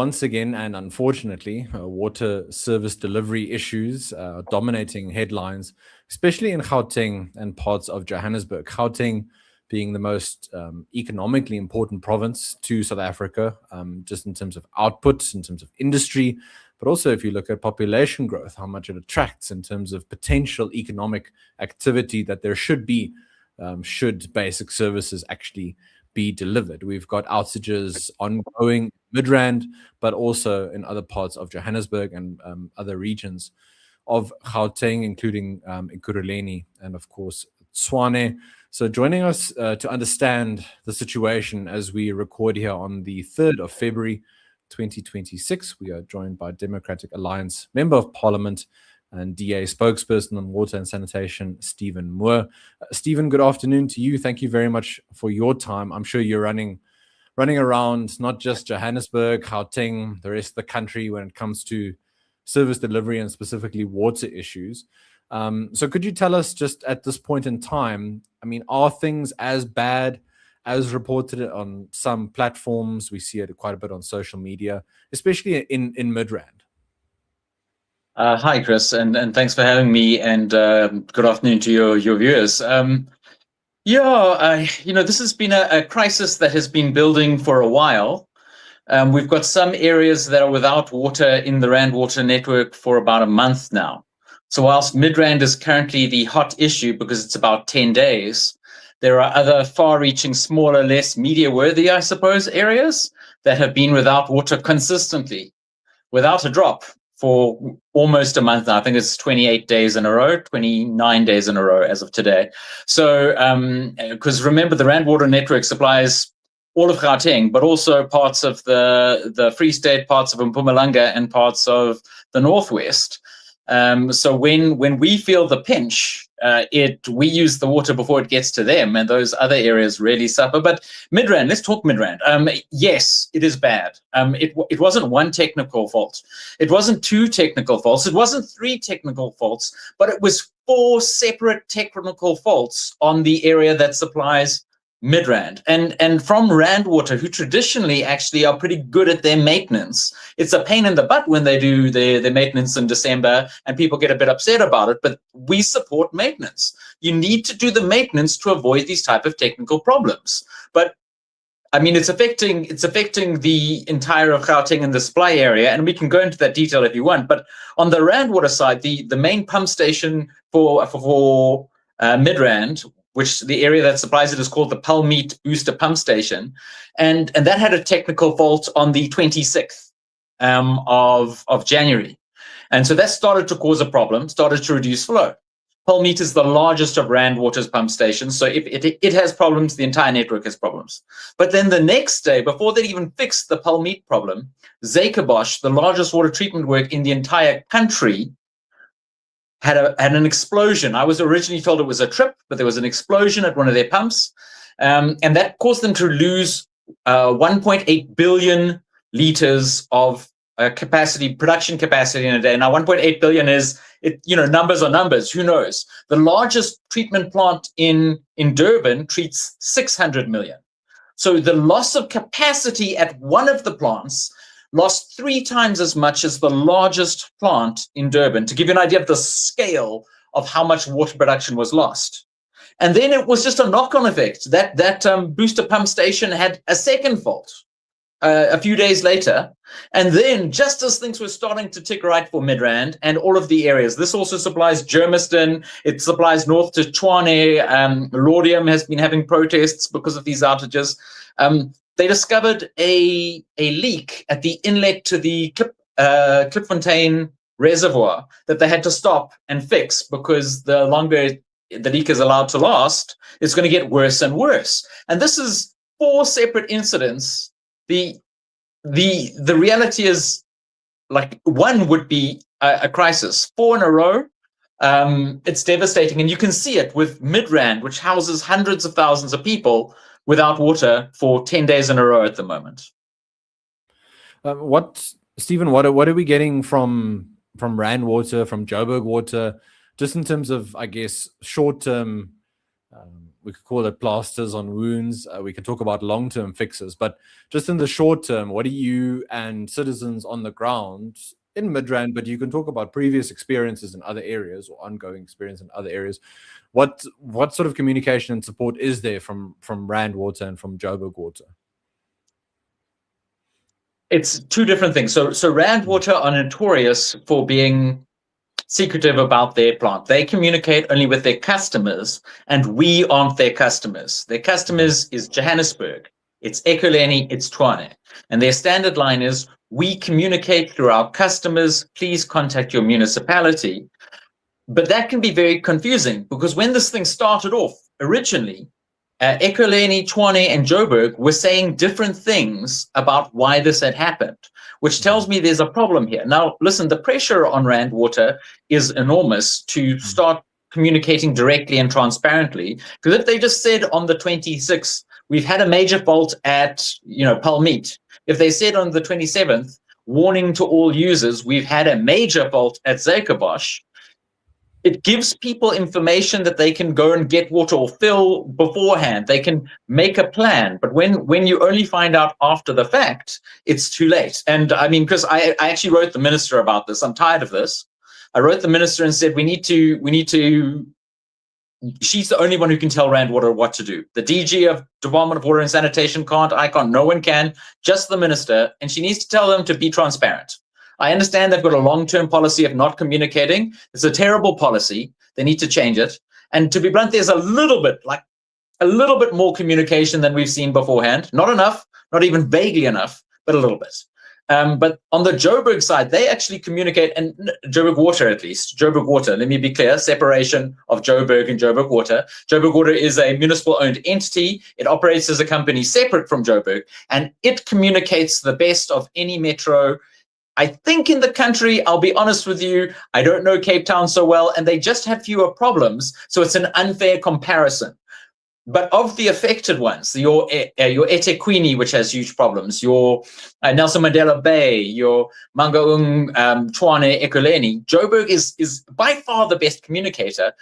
once again, and unfortunately, water service delivery issues dominating headlines, especially in Gauteng and parts of Johannesburg. Gauteng being the most economically important province to South Africa, just in terms of output, in terms of industry, but also if you look at population growth, how much it attracts in terms of potential economic activity that there should be, should basic services actually be delivered. We've got outages ongoing in Midrand, but also in other parts of Johannesburg and other regions of Gauteng, including Ekurhuleni and, of course, Tshwane. So joining us to understand the situation as we record here on the 3rd of February, 2026, we are joined by Democratic Alliance Member of Parliament and DA spokesperson on water and sanitation, Stephen Moore. Stephen, good afternoon to you. Thank you very much for your time. I'm sure you're running around not just Johannesburg, Gauteng, the rest of the country when it comes to service delivery and specifically water issues. So could you tell us just at this point in time, I mean, are things as bad as reported on some platforms? We see it quite a bit on social media, especially in Midrand. Hi, Chris, and thanks for having me, and good afternoon to your viewers. This has been a crisis that has been building for a while. We've got some areas that are without water in the Rand Water Network for about a month now. So whilst Midrand is currently the hot issue because it's about 10 days, there are other far-reaching, smaller, less media-worthy, I suppose, areas that have been without water consistently, without a drop, for almost a month now. I think it's 28 days in a row, 29 days in a row as of today. So, because remember, the Rand Water Network supplies all of Gauteng, but also parts of the Free State, parts of Mpumalanga, and parts of the Northwest. So when we feel the pinch, we use the water before it gets to them, and those other areas really suffer. But Midrand, let's talk Midrand. Yes, it is bad. It wasn't one technical fault. It wasn't two technical faults. It wasn't three technical faults, but it was 4 separate technical faults on the area that supplies Midrand. And from Rand Water, who traditionally actually are pretty good at their maintenance. It's a pain in the butt when they do their maintenance in December and people get a bit upset about it, but we support maintenance. You need to do the maintenance to avoid these type of technical problems. But I mean, it's affecting the entire of Gauteng and the supply area, and we can go into that detail if you want. But on the Rand Water side, the main pump station for Midrand, which the area that supplies it is called the Palmeet Booster Pump Station. And that had a technical fault on the 26th of January. And so that started to cause a problem, started to reduce flow. Palmeet is the largest of Rand Water's pump stations. So if it has problems, the entire network has problems. But then the next day, before they even fixed the Palmeet problem, Zakerbosch, the largest water treatment work in the entire country, had an explosion. I was originally told it was a trip, but there was an explosion at one of their pumps. And that caused them to lose 1.8 billion liters of production capacity in a day. Now, 1.8 billion is, numbers are numbers, who knows? The largest treatment plant in Durban treats 600 million. So the loss of capacity at one of the plants lost 3 times as much as the largest plant in Durban, to give you an idea of the scale of how much water production was lost. And then it was just a knock-on effect. That booster pump station had a second fault a few days later. And then just as things were starting to tick right for Midrand and all of the areas, this also supplies Germiston, it supplies north to Tshwane, Laudium has been having protests because of these outages. They discovered a leak at the inlet to the Klipfontein reservoir that they had to stop and fix, because the longer the leak is allowed to last, it's going to get worse and worse. And this is 4 separate incidents. The reality is, like, one would be a crisis. 4 in a row, it's devastating. And you can see it with Midrand, which houses hundreds of thousands of people, without water for 10 days in a row at the moment. Stephen, what are we getting from Rand Water, from Joburg Water, just in terms of, I guess, short-term we could call it plasters on wounds. We can talk about long-term fixes, but just in the short term, what do you and citizens on the ground in Midrand, but you can talk about previous experiences in other areas or ongoing experience in other areas. What sort of communication and support is there from Rand Water and from Joburg Water? It's two different things. So Rand Water are notorious for being secretive about their plant. They communicate only with their customers, and we aren't their customers. Their customers is Johannesburg, it's Ekurhuleni, it's Tshwane. And their standard line is, we communicate through our customers, please contact your municipality. But that can be very confusing, because when this thing started off originally, Ekurhuleni, Tshwane, and Joburg were saying different things about why this had happened, which tells me there's a problem here. Now, listen, the pressure on Rand Water is enormous to start communicating directly and transparently, because if they just said on the 26th, we've had a major fault at, Palmeet. If they said on the 27th, warning to all users, we've had a major fault at Suikerbosch, it gives people information that they can go and get water or fill beforehand. They can make a plan. But when you only find out after the fact, it's too late. And I mean, because I actually wrote the minister about this. I'm tired of this. I wrote the minister and said, we need to, she's the only one who can tell Rand Water what to do. The DG of Department of Water and Sanitation can't, I can't, no one can, just the minister. And she needs to tell them to be transparent. I understand they've got a long-term policy of not communicating. It's a terrible policy. They need to change it. And to be blunt, there's a little bit more communication than we've seen beforehand. Not enough, not even vaguely enough, but a little bit. But on the Joburg side, they actually communicate, and Joburg Water at least, Joburg Water, let me be clear, separation of Joburg and Joburg Water. Joburg Water is a municipal-owned entity. It operates as a company separate from Joburg, and it communicates the best of any metro, I think, in the country. I'll be honest with you, I don't know Cape Town so well, and they just have fewer problems, so it's an unfair comparison. But of the affected ones, your eThekwini, which has huge problems, your Nelson Mandela Bay, your Mangaung, Tshwane, Ekurhuleni, Joburg is by far the best communicator.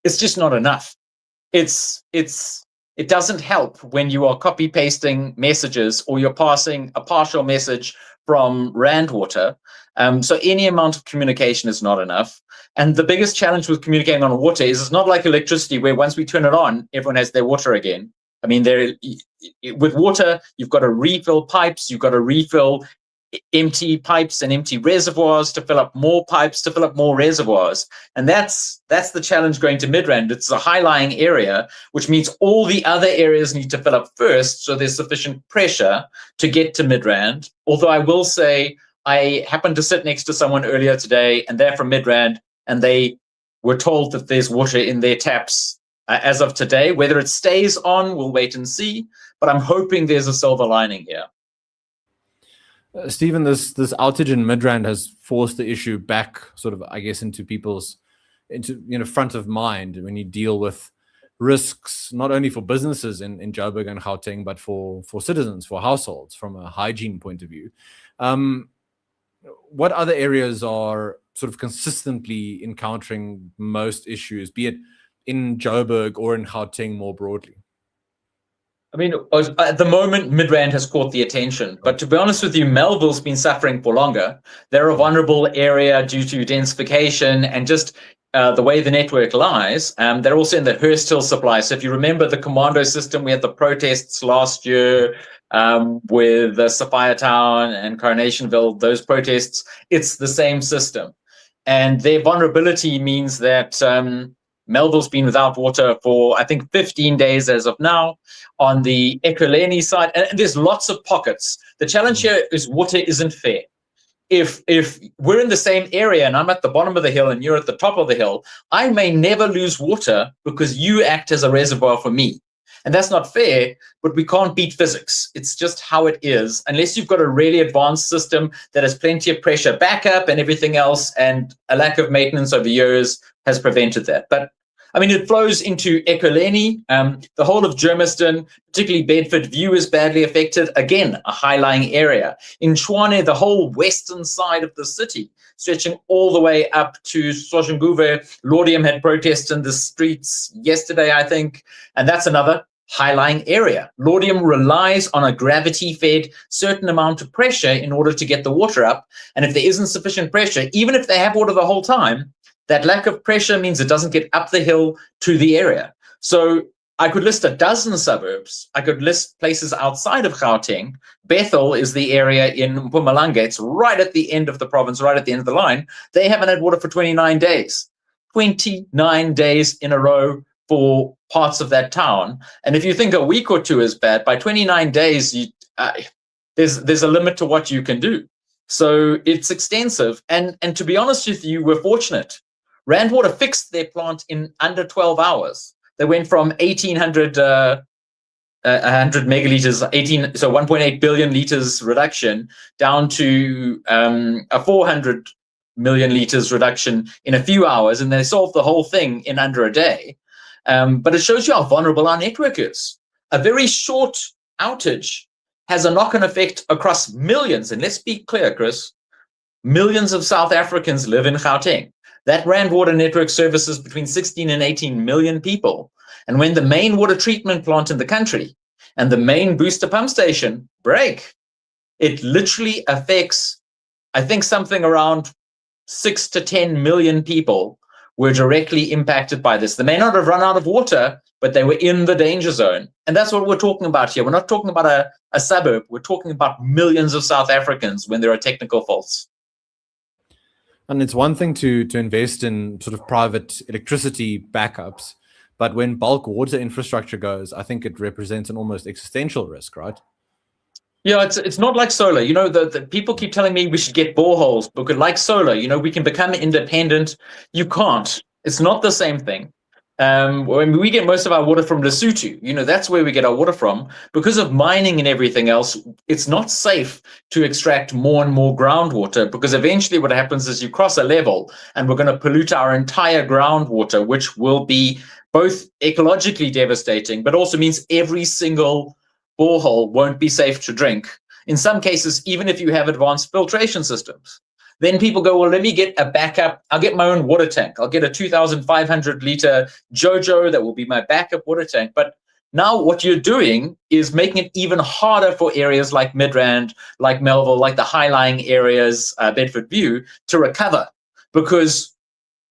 It's just not enough. It doesn't help when you are copy pasting messages or you're passing a partial message from Rand Water. So any amount of communication is not enough. And the biggest challenge with communicating on water is it's not like electricity where once we turn it on, everyone has their water again. I mean, with water, you've got to refill pipes, you've got to refill empty pipes and empty reservoirs to fill up more pipes, to fill up more reservoirs. And that's the challenge going to Midrand. It's a high-lying area, which means all the other areas need to fill up first, so there's sufficient pressure to get to Midrand. Although I will say, I happened to sit next to someone earlier today, and they're from Midrand, and they were told that there's water in their taps as of today. Whether it stays on, we'll wait and see, but I'm hoping there's a silver lining here. Stephen, this outage in Midrand has forced the issue back, sort of, I guess, into people's front of mind when you deal with risks, not only for businesses in Joburg and Gauteng, but for citizens, for households, from a hygiene point of view. What other areas are sort of consistently encountering most issues, be it in Joburg or in Gauteng more broadly? I mean, at the moment, Midrand has caught the attention. But to be honest with you, Melville's been suffering for longer. They're a vulnerable area due to densification and just the way the network lies. They're also in the Hurst Hill supply. So if you remember the commando system, we had the protests last year with Sophia Town and Coronationville, those protests. It's the same system. And their vulnerability means that Melville's been without water for, I think, 15 days as of now. On the Ekurhuleni side, and there's lots of pockets. The challenge here is water isn't fair. If we're in the same area and I'm at the bottom of the hill and you're at the top of the hill, I may never lose water because you act as a reservoir for me. And that's not fair, but we can't beat physics. It's just how it is, unless you've got a really advanced system that has plenty of pressure backup and everything else, and a lack of maintenance over years has prevented that. But I mean, it flows into Ekurhuleni. The whole of Germiston, particularly Bedford View, is badly affected. Again, a high-lying area. In Tshwane, the whole western side of the city, stretching all the way up to Soshanguve. Laudium had protests in the streets yesterday, I think, and that's another high-lying area. Laudium relies on a gravity-fed certain amount of pressure in order to get the water up, and if there isn't sufficient pressure, even if they have water the whole time, that lack of pressure means it doesn't get up the hill to the area. So I could list a dozen suburbs. I could list places outside of Gauteng. Bethel is the area in Mpumalanga. It's right at the end of the province, right at the end of the line. They haven't had water for 29 days. 29 days in a row for parts of that town. And if you think a week or two is bad, by 29 days, there's a limit to what you can do. So it's extensive. And to be honest with you, we're fortunate. Rand Water fixed their plant in under 12 hours. They went from 1,800 megaliters, so 1.8 billion liters reduction, down to a 400 million liters reduction in a few hours, and they solved the whole thing in under a day. But it shows you how vulnerable our network is. A very short outage has a knock-on effect across millions, and let's be clear, Chris, millions of South Africans live in Gauteng. That Rand Water network services between 16 and 18 million people. And when the main water treatment plant in the country and the main booster pump station break, it literally affects, I think, something around 6 to 10 million people were directly impacted by this. They may not have run out of water, but they were in the danger zone. And that's what we're talking about here. We're not talking about a suburb. We're talking about millions of South Africans when there are technical faults. And it's one thing to invest in sort of private electricity backups, but when bulk water infrastructure goes, I think it represents an almost existential risk, right? Yeah, it's not like solar. You know, the people keep telling me we should get boreholes because, like solar, you know, we can become independent. You can't. It's not the same thing. When we get most of our water from Lesotho, you know, that's where we get our water from. Because of mining and everything else, it's not safe to extract more and more groundwater, because eventually what happens is you cross a level and we're going to pollute our entire groundwater, which will be both ecologically devastating, but also means every single borehole won't be safe to drink. In some cases, even if you have advanced filtration systems. Then people go, well, let me get a backup. I'll get my own water tank. I'll get a 2,500 liter Jojo that will be my backup water tank. But now what you're doing is making it even harder for areas like Midrand, like Melville, like the high-lying areas, Bedford View, to recover. Because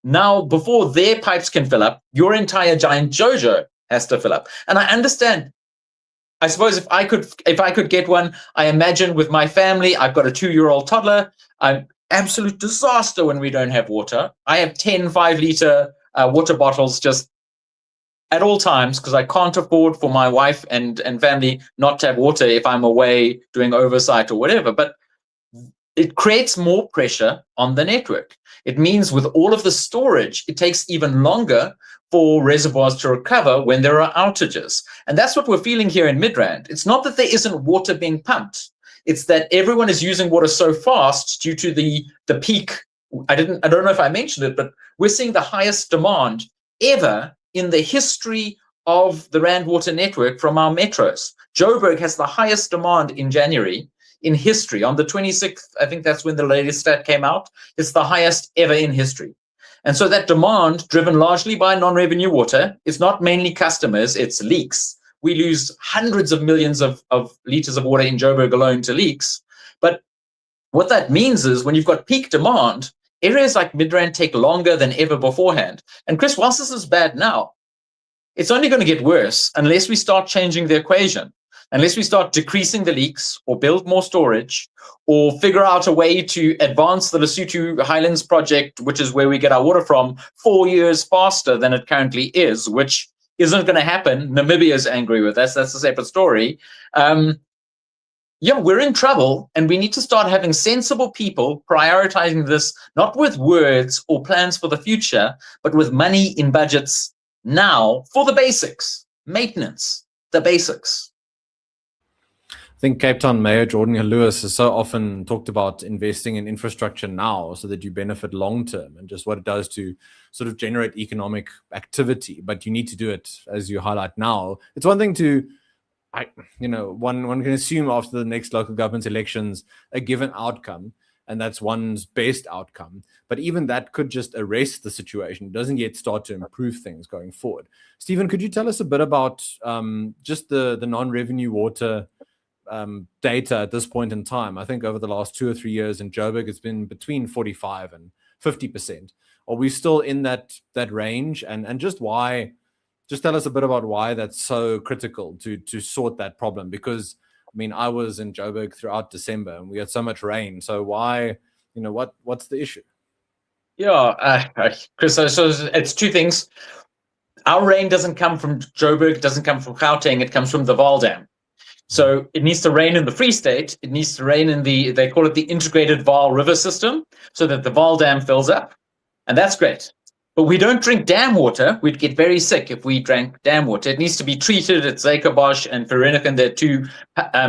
now before their pipes can fill up, your entire giant Jojo has to fill up. And I understand. I suppose if I could get one, I imagine with my family, I've got a 2-year-old toddler. I'm absolute disaster when we don't have water. I have 10 5-liter water bottles just at all times because I can't afford for my wife and family not to have water if I'm away doing oversight or whatever. But it creates more pressure on the network. It means with all of the storage, it takes even longer for reservoirs to recover when there are outages. And that's what we're feeling here in Midrand. It's not that there isn't water being pumped. It's that everyone is using water so fast due to the peak. I don't know if I mentioned it, but we're seeing the highest demand ever in the history of the Rand Water network from our metros. Joburg has the highest demand in January in history. On the 26th, I think that's when the latest stat came out. It's the highest ever in history. And so that demand, driven largely by non-revenue water, it's not mainly customers, it's leaks. We lose hundreds of millions of liters of water in Joburg alone to leaks. But what that means is when you've got peak demand, areas like Midrand take longer than ever beforehand. And Chris, whilst this is bad now, it's only going to get worse unless we start changing the equation, unless we start decreasing the leaks or build more storage or figure out a way to advance the Lesotho Highlands project, which is where we get our water from, 4 years faster than it currently is, which isn't going to happen. Namibia is angry with us. That's a separate story. We're in trouble, and we need to start having sensible people prioritizing this, not with words or plans for the future, but with money in budgets now for the basics, maintenance, the basics. I think Cape Town Mayor Jordan Lewis has so often talked about investing in infrastructure now so that you benefit long term and just what it does to sort of generate economic activity. But you need to do it, as you highlight now. It's one thing to, one can assume after the next local government elections a given outcome. and that's one's best outcome. But even that could just arrest the situation. It doesn't yet start to improve things going forward. Stephen, could you tell us a bit about just the non-revenue water data at this point in time? I think over the last 2 or 3 years in Joburg, it's been between 45 and 50%. Are we still in that range? And just why? Just tell us a bit about why that's so critical to sort that problem. Because I mean, I was in Joburg throughout December, and we had so much rain. So why? What's the issue? Yeah, Chris. So it's two things. Our rain doesn't come from Joburg, it doesn't come from Gauteng, it comes from the Vaal Dam. So it needs to rain in the Free State, it needs to rain in they call it the integrated Vaal River system, so that the Vaal Dam fills up. And that's great. But we don't drink dam water. We'd get very sick if we drank dam water. It needs to be treated at Zakerbosch and Vereeniging. There are two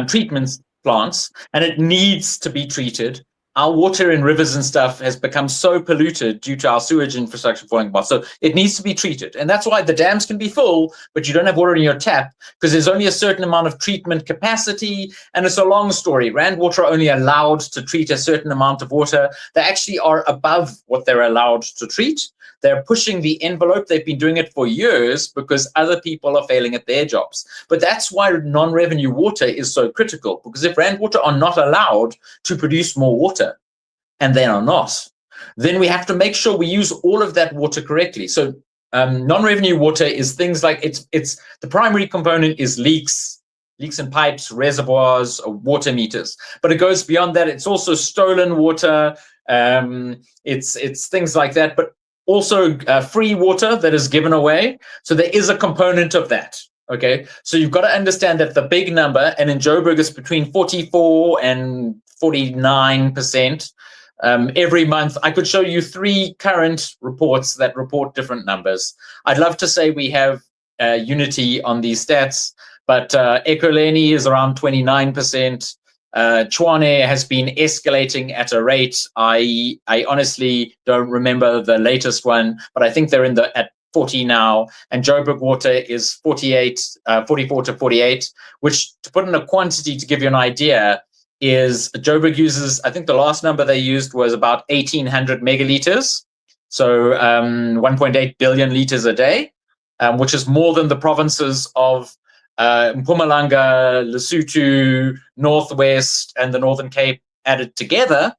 treatment plants, and it needs to be treated. Our water in rivers and stuff has become so polluted due to our sewage infrastructure falling apart. So it needs to be treated. And that's why the dams can be full, but you don't have water in your tap because there's only a certain amount of treatment capacity. And it's a long story. Rand Water are only allowed to treat a certain amount of water. They actually are above what they're allowed to treat. They're pushing the envelope. They've been doing it for years because other people are failing at their jobs. But that's why non-revenue water is so critical, because if Rand Water are not allowed to produce more water, and they are not, then we have to make sure we use all of that water correctly. So non-revenue water is things like it's the primary component is leaks in pipes, reservoirs, water meters. But it goes beyond that. It's also stolen water. It's things like that. But also free water that is given away. So there is a component of that. Okay, so you've got to understand that the big number, and in Joburg it's between 44 and 49%. Every month, I could show you 3 current reports that report different numbers. I'd love to say we have unity on these stats, but Ekurhuleni is around 29%. Tshwane has been escalating at a rate. I honestly don't remember the latest one, but I think they're at 40 now, and Joburg Water is 44 to 48, which, to put in a quantity to give you an idea, is Joburg uses, I think the last number they used was about 1,800 megaliters, so 1.8 billion liters a day, which is more than the provinces of Mpumalanga, Lesotho, Northwest, and the Northern Cape added together.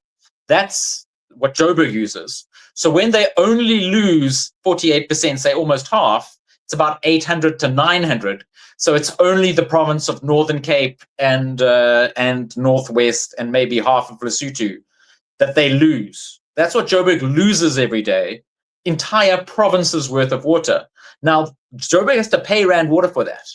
That's what Joburg uses. So when they only lose 48%, say almost half, it's about 800 to 900. So it's only the province of Northern Cape and Northwest and maybe half of Lesotho that they lose. That's what Joburg loses every day, entire provinces worth of water. Now, Joburg has to pay Rand Water for that.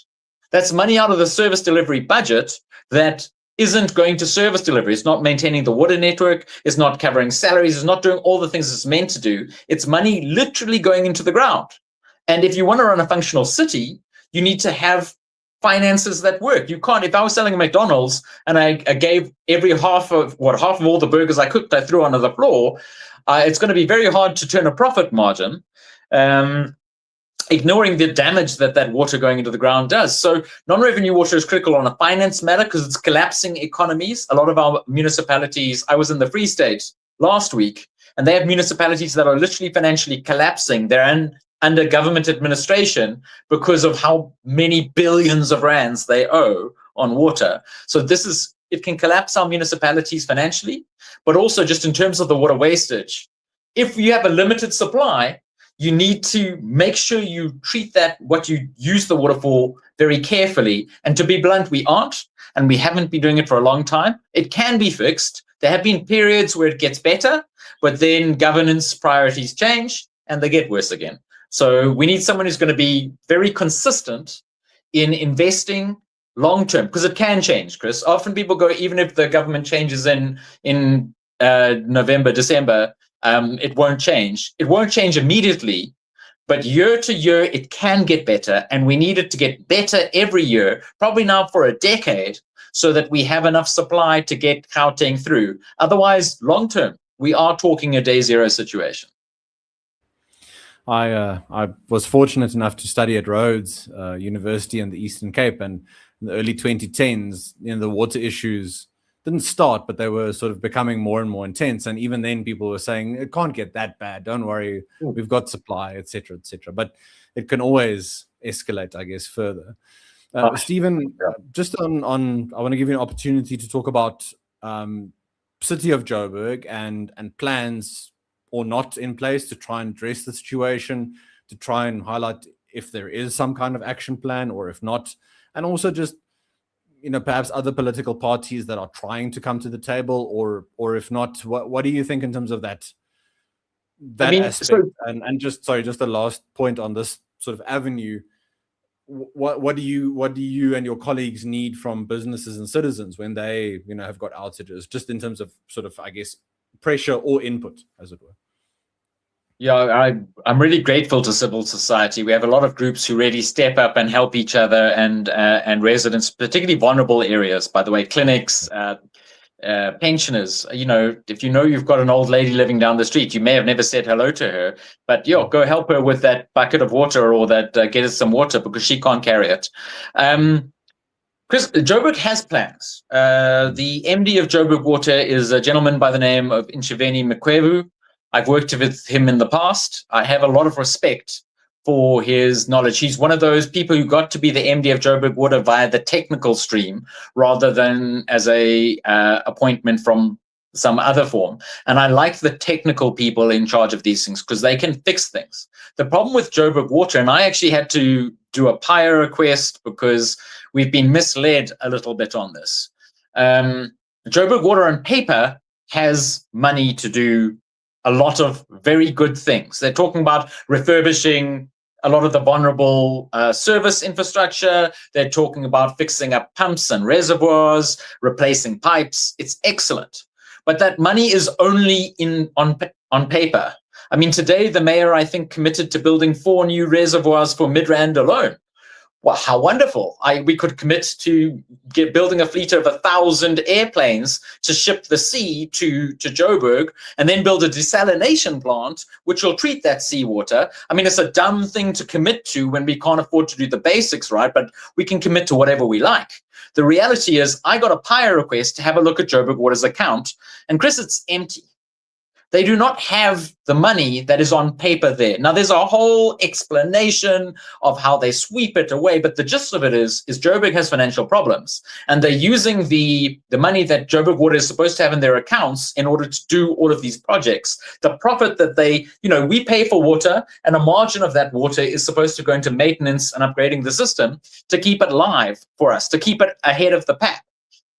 That's money out of the service delivery budget that isn't going to service delivery. It's not maintaining the water network. It's not covering salaries. It's not doing all the things it's meant to do. It's money literally going into the ground. And if you want to run a functional city, you need to have finances that work. You can't, if I was selling a McDonald's and I gave every half of all the burgers I cooked, I threw onto the floor, it's going to be very hard to turn a profit margin, ignoring the damage that water going into the ground does. So non-revenue water is critical on a finance matter because it's collapsing economies. A lot of our municipalities, I was in the Free State last week, and they have municipalities that are literally financially collapsing. They're under government administration because of how many billions of rands they owe on water. So it can collapse our municipalities financially, but also just in terms of the water wastage. If you have a limited supply, you need to make sure you treat what you use the water for very carefully. And to be blunt, we aren't, and we haven't been doing it for a long time. It can be fixed. There have been periods where it gets better, but then governance priorities change and they get worse again. So we need someone who's going to be very consistent in investing long-term, because it can change, Chris. Often people go, even if the government changes in November, December, it won't change. It won't change immediately, but year to year, it can get better. And we need it to get better every year, probably now for a decade, so that we have enough supply to get Gauteng through. Otherwise, long-term, we are talking a day zero situation. I was fortunate enough to study at Rhodes University in the Eastern Cape, and in the early 2010s, the water issues didn't start, but they were sort of becoming more and more intense. And even then, people were saying it can't get that bad. Don't worry, we've got supply, etc., etc. But it can always escalate, I guess, further. Stephen, just on, I want to give you an opportunity to talk about City of Joburg and plans or not in place to try and address the situation, to try and highlight if there is some kind of action plan or if not, and also just, perhaps other political parties that are trying to come to the table, or if not, what do you think in terms of that aspect? And just the last point on this sort of avenue, what do you and your colleagues need from businesses and citizens when they have got outages, just in terms of sort of, I guess, pressure or input, as it were? Yeah, I'm really grateful to civil society. We have a lot of groups who really step up and help each other and residents, particularly vulnerable areas, by the way, clinics, pensioners. If you've got an old lady living down the street, you may have never said hello to her, but go help her with that bucket of water, or that get her some water because she can't carry it. Chris, Joburg has plans. The MD of Joburg Water is a gentleman by the name of Inchiveni Mkwevu. I've worked with him in the past. I have a lot of respect for his knowledge. He's one of those people who got to be the MD of Joburg Water via the technical stream rather than as a appointment from some other form. And I like the technical people in charge of these things because they can fix things. The problem with Joburg Water, and I actually had to do a PIA request because we've been misled a little bit on this. Joburg Water on paper has money to do a lot of very good things. They're talking about refurbishing a lot of the vulnerable service infrastructure. They're talking about fixing up pumps and reservoirs, replacing pipes. It's excellent. But that money is only on paper. I mean, today the mayor, I think, committed to building 4 new reservoirs for Midrand alone. Well, how wonderful. We could commit to building a fleet of 1,000 airplanes to ship the sea to Joburg, and then build a desalination plant which will treat that seawater. I mean, it's a dumb thing to commit to when we can't afford to do the basics right, but we can commit to whatever we like. The reality is I got a PIA request to have a look at Joburg Water's account, and Chris, it's empty. They do not have the money that is on paper there. Now, there's a whole explanation of how they sweep it away, but the gist of it is Joburg has financial problems, and they're using the money that Joburg Water is supposed to have in their accounts in order to do all of these projects. The profit that we pay for water, and a margin of that water is supposed to go into maintenance and upgrading the system to keep it live for us, to keep it ahead of the pack.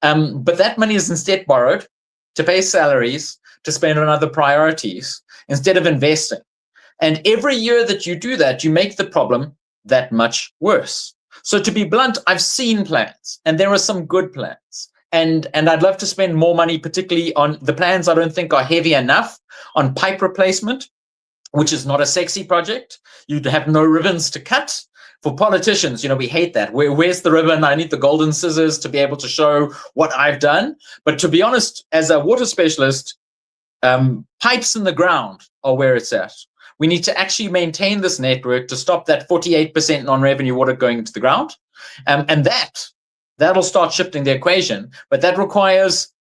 But that money is instead borrowed to pay salaries, to spend on other priorities instead of investing. And every year that you do that, you make the problem that much worse. So to be blunt, I've seen plans, and there are some good plans. And I'd love to spend more money, particularly on the plans I don't think are heavy enough on pipe replacement, which is not a sexy project. You'd have no ribbons to cut. For politicians, we hate that. Where's the ribbon? I need the golden scissors to be able to show what I've done. But to be honest, as a water specialist, pipes in the ground are where it's at. We need to actually maintain this network to stop that 48% non-revenue water going into the ground. And that'll start shifting the equation. But that requires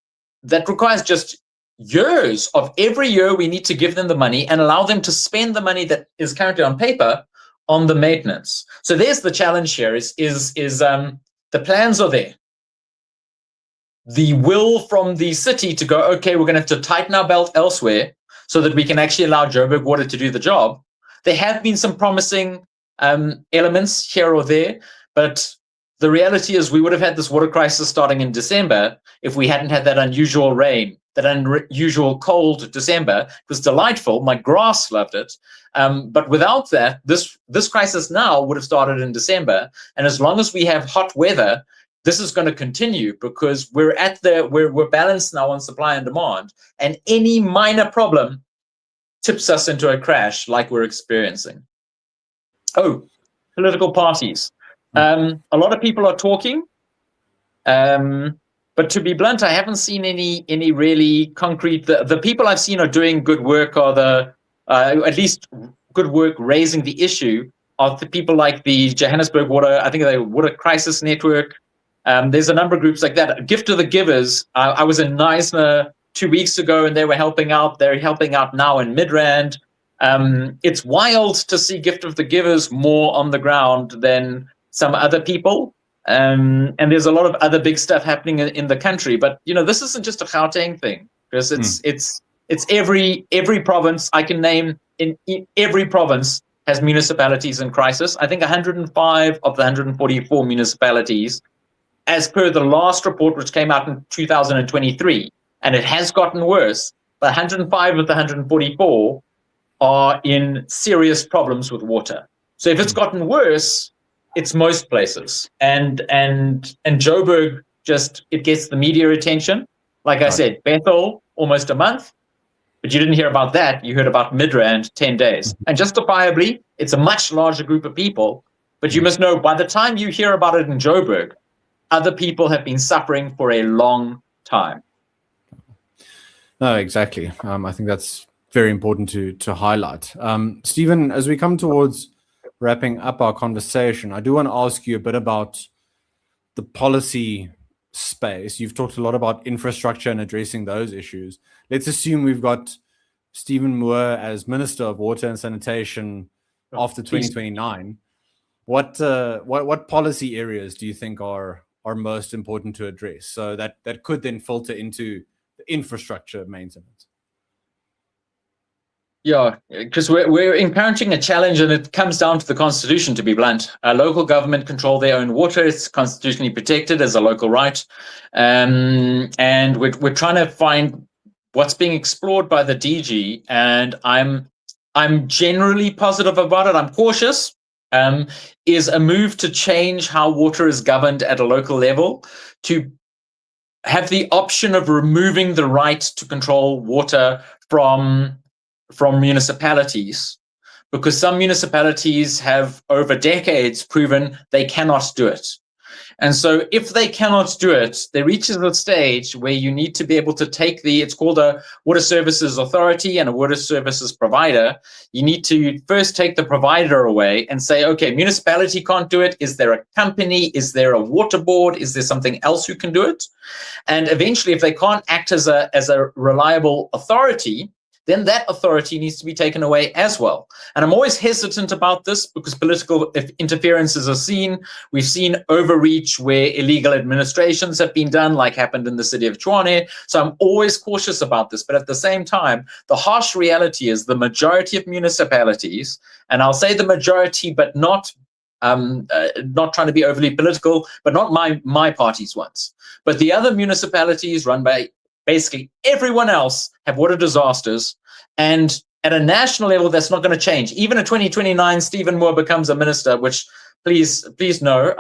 just years of every year we need to give them the money and allow them to spend the money that is currently on paper on the maintenance. So there's the challenge here is the plans are there. The will from the city to go, okay, we're going to have to tighten our belt elsewhere so that we can actually allow Joburg Water to do the job. There have been some promising elements here or there, but the reality is we would have had this water crisis starting in December if we hadn't had that unusual rain, that unusual cold December. It was delightful. My grass loved it. But without that, this crisis now would have started in December. And as long as we have hot weather, this is going to continue because we're balanced now on supply and demand, and any minor problem tips us into a crash like we're experiencing. Oh, political parties. A lot of people are talking, but to be blunt, I haven't seen any really concrete. The people I've seen are doing good work, or at least good work raising the issue, are the people like the Johannesburg Water, I think the Water Crisis Network. There's a number of groups like that. Gift of the Givers. I was in Knysna 2 weeks ago, and they were helping out. They're helping out now in Midrand. It's wild to see Gift of the Givers more on the ground than some other people. And there's a lot of other big stuff happening in the country. But this isn't just a Gauteng thing, because it's every province I can name. In every province has municipalities in crisis. I think 105 of the 144 municipalities, as per the last report, which came out in 2023, and it has gotten worse, but 105 of the 144 are in serious problems with water. So if it's gotten worse, it's most places. And Joburg it gets the media attention. Like I said, Bethel, almost a month. But you didn't hear about that. You heard about Midrand, 10 days. And justifiably, it's a much larger group of people. But you must know, by the time you hear about it in Joburg, other people have been suffering for a long time. No, exactly. I think that's very important to highlight. Stephen, as we come towards wrapping up our conversation, I do want to ask you a bit about the policy space. You've talked a lot about infrastructure and addressing those issues. Let's assume we've got Stephen Moore as Minister of Water and Sanitation after 2029. What policy areas do you think are most important to address, so that could then filter into the infrastructure maintenance? Yeah, because we're encountering a challenge, and it comes down to the Constitution, to be blunt. Local government control their own water. It's constitutionally protected as a local right. And we're trying to find what's being explored by the DG, and I'm generally positive about it. I'm cautious. Is a move to change how water is governed at a local level, to have the option of removing the right to control water from municipalities, because some municipalities have over decades proven they cannot do it. And so if they cannot do it, there reaches a stage where you need to be able to take it's called a water services authority and a water services provider. You need to first take the provider away and say, okay, municipality can't do it. Is there a company? Is there a water board? Is there something else who can do it? And eventually, if they can't act as a reliable authority, then that authority needs to be taken away as well. And I'm always hesitant about this because political interferences are seen. We've seen overreach where illegal administrations have been done, like happened in the city of Tshwane. So I'm always cautious about this. But at the same time, the harsh reality is the majority of municipalities, and I'll say the majority, but not trying to be overly political, but not my party's ones. But the other municipalities run by basically everyone else have water disasters, and at a national level, that's not going to change. Even in 2029, Stephen Moore becomes a minister, which please no.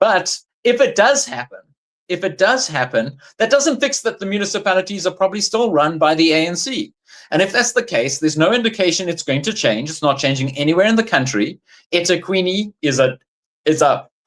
But if it does happen, that doesn't fix that the municipalities are probably still run by the ANC. And if that's the case, there's no indication it's going to change. It's not changing anywhere in the country. eThekwini is a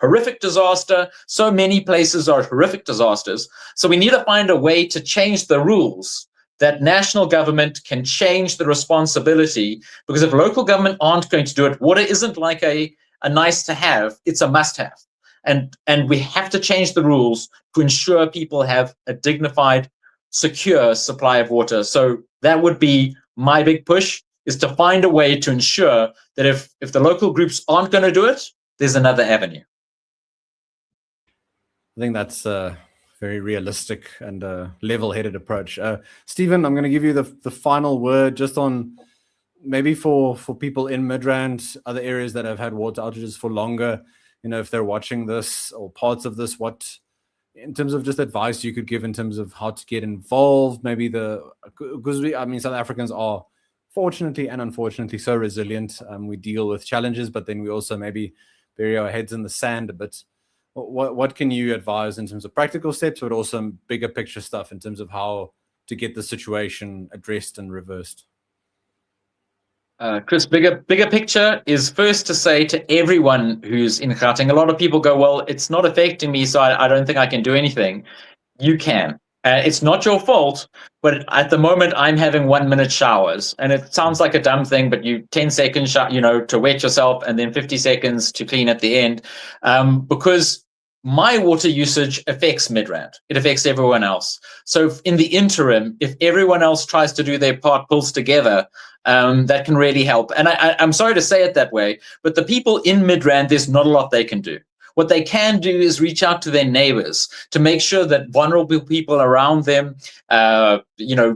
horrific disaster. So many places are horrific disasters. So we need to find a way to change the rules, that national government can change the responsibility, because if local government aren't going to do it, water isn't like a nice to have, it's a must have. And we have to change the rules to ensure people have a dignified, secure supply of water. So that would be my big push, is to find a way to ensure that if the local groups aren't going to do it, there's another avenue. I think that's a very realistic and level-headed approach. Stephen, I'm going to give you the final word just on maybe for people in Midrand, other areas that have had water outages for longer, if they're watching this or parts of this, what, in terms of just advice you could give in terms of how to get involved, maybe because South Africans are fortunately and unfortunately so resilient. We deal with challenges, but then we also maybe bury our heads in the sand a bit. What can you advise in terms of practical steps, but also bigger picture stuff in terms of how to get the situation addressed and reversed? Chris, bigger picture is first to say to everyone who's in Gauteng, a lot of people go, well, it's not affecting me, so I don't think I can do anything. You can. It's not your fault, but at the moment I'm having 1-minute showers, and it sounds like a dumb thing, but you 10 seconds, to wet yourself, and then 50 seconds to clean at the end, because my water usage affects Midrand. It affects everyone else. So in the interim, if everyone else tries to do their part, pulls together, that can really help. And I'm sorry to say it that way, but the people in Midrand, there's not a lot they can do. What they can do is reach out to their neighbors to make sure that vulnerable people around them,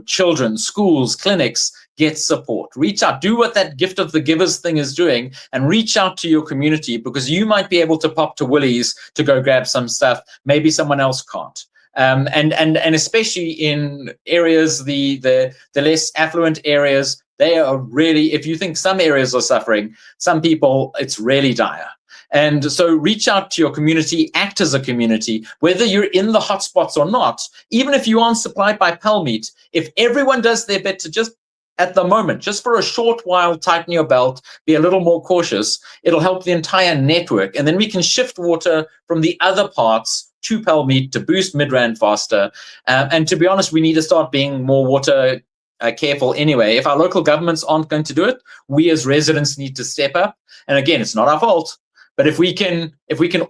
children, schools, clinics, get support. Reach out, do what that gift of the givers thing is doing, and reach out to your community, because you might be able to pop to Woolies to go grab some stuff. Maybe someone else can't. And especially in areas, the less affluent areas, they are really, if you think some areas are suffering, some people, it's really dire. And so reach out to your community, act as a community, whether you're in the hotspots or not. Even if you aren't supplied by Palmeat, if everyone does their bit to just, at the moment, just for a short while, tighten your belt, be a little more cautious, it'll help the entire network. And then we can shift water from the other parts to Palmeat to boost Midrand faster. And to be honest, we need to start being more water careful anyway. If our local governments aren't going to do it, we as residents need to step up. And again, it's not our fault. But if we can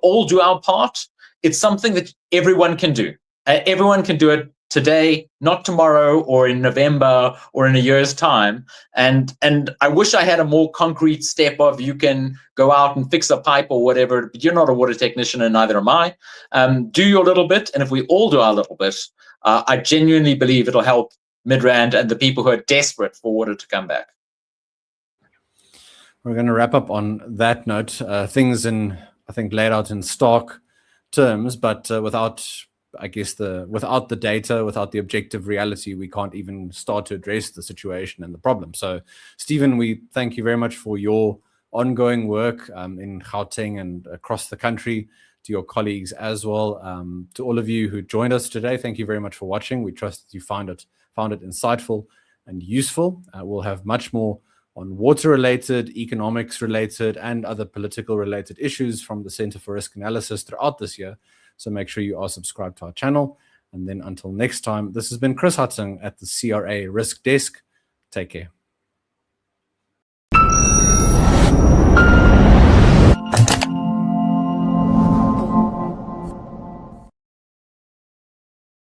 all do our part, it's something that everyone can do. Everyone can do it today, not tomorrow or in November or in a year's time. And I wish I had a more concrete step of you can go out and fix a pipe or whatever, but you're not a water technician and neither am I. Do your little bit. And if we all do our little bit, I genuinely believe it'll help Midrand and the people who are desperate for water to come back. We're going to wrap up on that note. Things I think laid out in stark terms, but without the data, without the objective reality, we can't even start to address the situation and the problem. So, Stephen, we thank you very much for your ongoing work in Gauteng and across the country, to your colleagues as well. To all of you who joined us today, thank you very much for watching. We trust that you found it insightful and useful. We'll have much more on water-related, economics-related, and other political-related issues from the Center for Risk Analysis throughout this year. So make sure you are subscribed to our channel. And then until next time, this has been Chris Hattingh at the CRA Risk Desk. Take care.